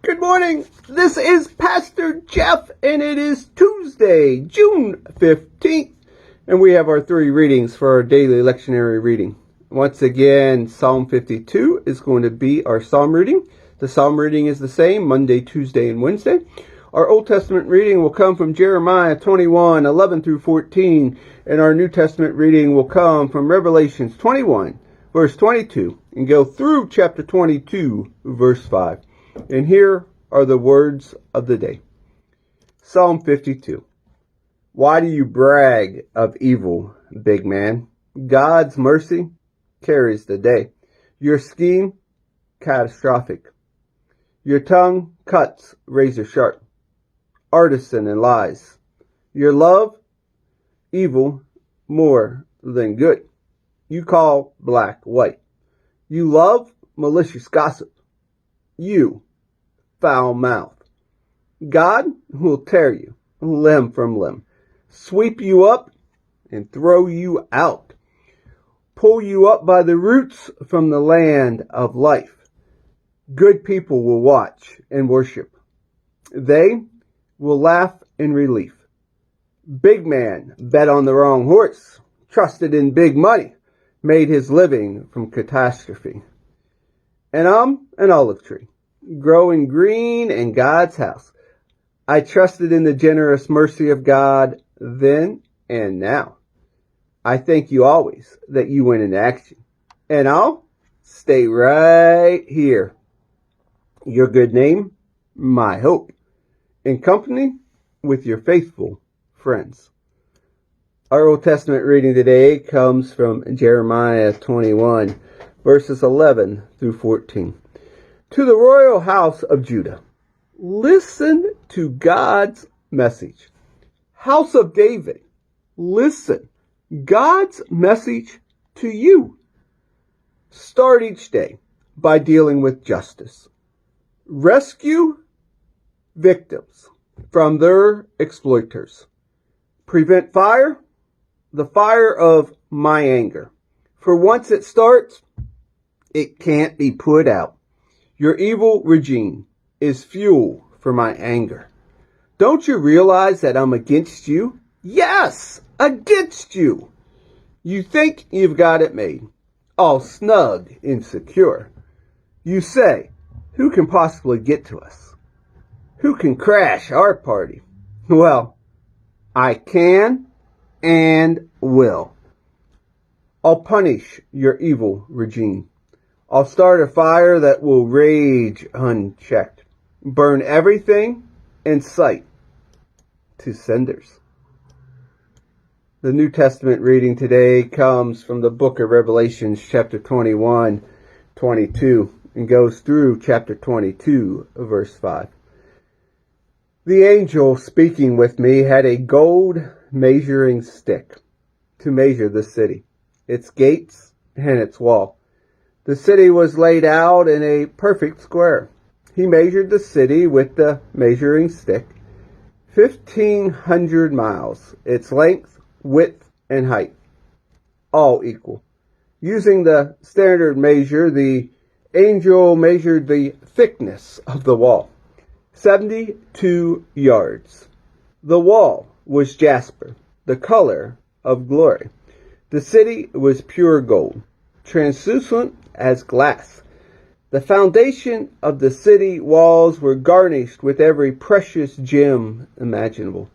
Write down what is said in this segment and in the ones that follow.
Good morning. This is Pastor Jeff, and it is Tuesday, June 15th, and we have our three readings for our daily lectionary reading. Once again, Psalm 52 is going to be our psalm reading. The psalm reading is the same Monday, Tuesday, and Wednesday. Our Old Testament reading will come from Jeremiah 21, 11 through 14, and our New Testament reading will come from Revelations 21, verse 22, and go through chapter 22, verse 5. And here are the words of the day. Psalm 52. Why do you brag of evil, big man? God's mercy carries the day. Your scheme, catastrophic. Your tongue cuts razor sharp. Artisan and lies. Your love, evil more than good. You call black white. You love malicious gossip. You foul mouth. God will tear you limb from limb, sweep you up and throw you out, pull you up by the roots from the land of life. Good people will watch and worship. They will laugh in relief. Big man bet on the wrong horse, trusted in big money, made his living from catastrophe. And I'm an olive tree, growing green in God's house. I trusted in the generous mercy of God then and now. I thank you always that you went into action. And I'll stay right here. Your good name, my hope, in company with your faithful friends. Our Old Testament reading today comes from Jeremiah 21, verses 11 through 14. To the royal house of Judah, listen to God's message. House of David, listen. God's message to you. Start each day by dealing with justice. Rescue victims from their exploiters. Prevent fire, the fire of my anger. For once it starts, it can't be put out. Your evil regime is fuel for my anger. Don't you realize that I'm against you? Yes, against you. You think you've got it made, all snug and secure. You say, who can possibly get to us? Who can crash our party? Well, I can and will. I'll punish your evil regime. I'll start a fire that will rage unchecked, burn everything in sight to cinders. The New Testament reading today comes from the book of Revelations, chapter 21, 22, and goes through chapter 22, verse 5. The angel speaking with me had a gold measuring stick to measure the city, its gates, and its wall. The city was laid out in a perfect square. He measured the city with the measuring stick, 1,500 miles, its length, width, and height, all equal. Using the standard measure, the angel measured the thickness of the wall, 72 yards. The wall was jasper, the color of glory. The city was pure gold, translucent as glass. The foundation of the city walls were garnished with every precious gem imaginable.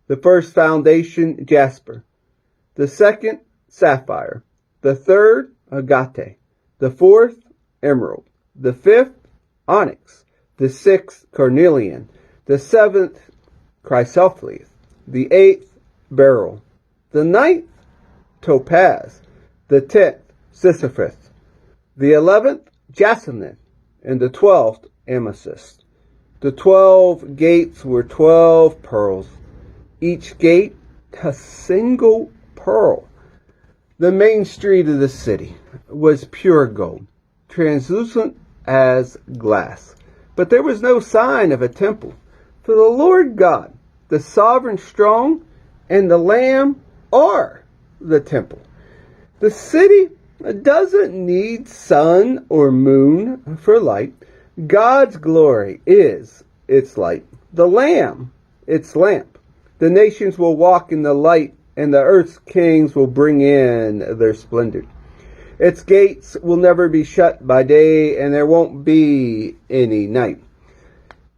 The first foundation, jasper. The second, sapphire. The third, agate. The fourth, emerald. The fifth, onyx. The sixth, carnelian. The seventh, chrysoprase. The eighth, beryl. The ninth, topaz. The 10th, sisyphus. The 11th, jasmine. And the 12th, amethyst. The 12 gates were 12 pearls. Each gate a single pearl. The main street of the city was pure gold, translucent as glass. But there was no sign of a temple. For the Lord God, the sovereign strong, and the Lamb are the temple. The city doesn't need sun or moon for light. God's glory is its light, the Lamb its lamp. The nations will walk in the light, and the earth's kings will bring in their splendor. Its gates will never be shut by day, and there won't be any night.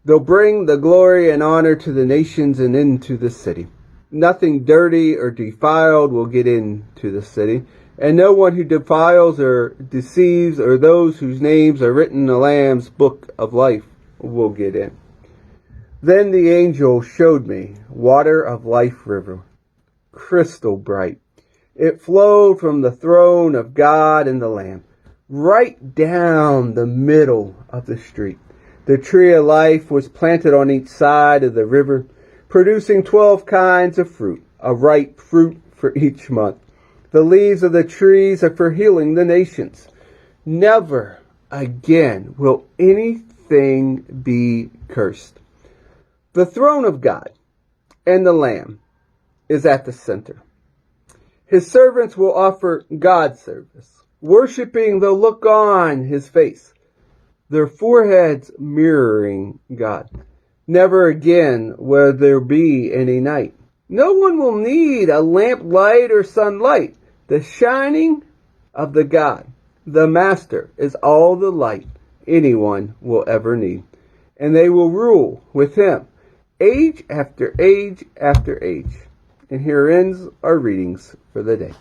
They'll bring the glory and honor to the nations and into the city. Nothing dirty or defiled will get into the city, and no one who defiles or deceives or those whose names are written in the Lamb's book of life will get in. Then the angel showed me water of life river, crystal bright. It flowed from the throne of God and the Lamb, right down the middle of the street. The tree of life was planted on each side of the river, producing 12 kinds of fruit, a ripe fruit for each month. The leaves of the trees are for healing the nations. Never again will anything be cursed. The throne of God and the Lamb is at the center. His servants will offer God service, worshiping the look on his face, their foreheads mirroring God. Never again will there be any night. No one will need a lamp light or sunlight. The shining of the God, the Master, is all the light anyone will ever need. And they will rule with him, age after age after age. And here ends our readings for the day.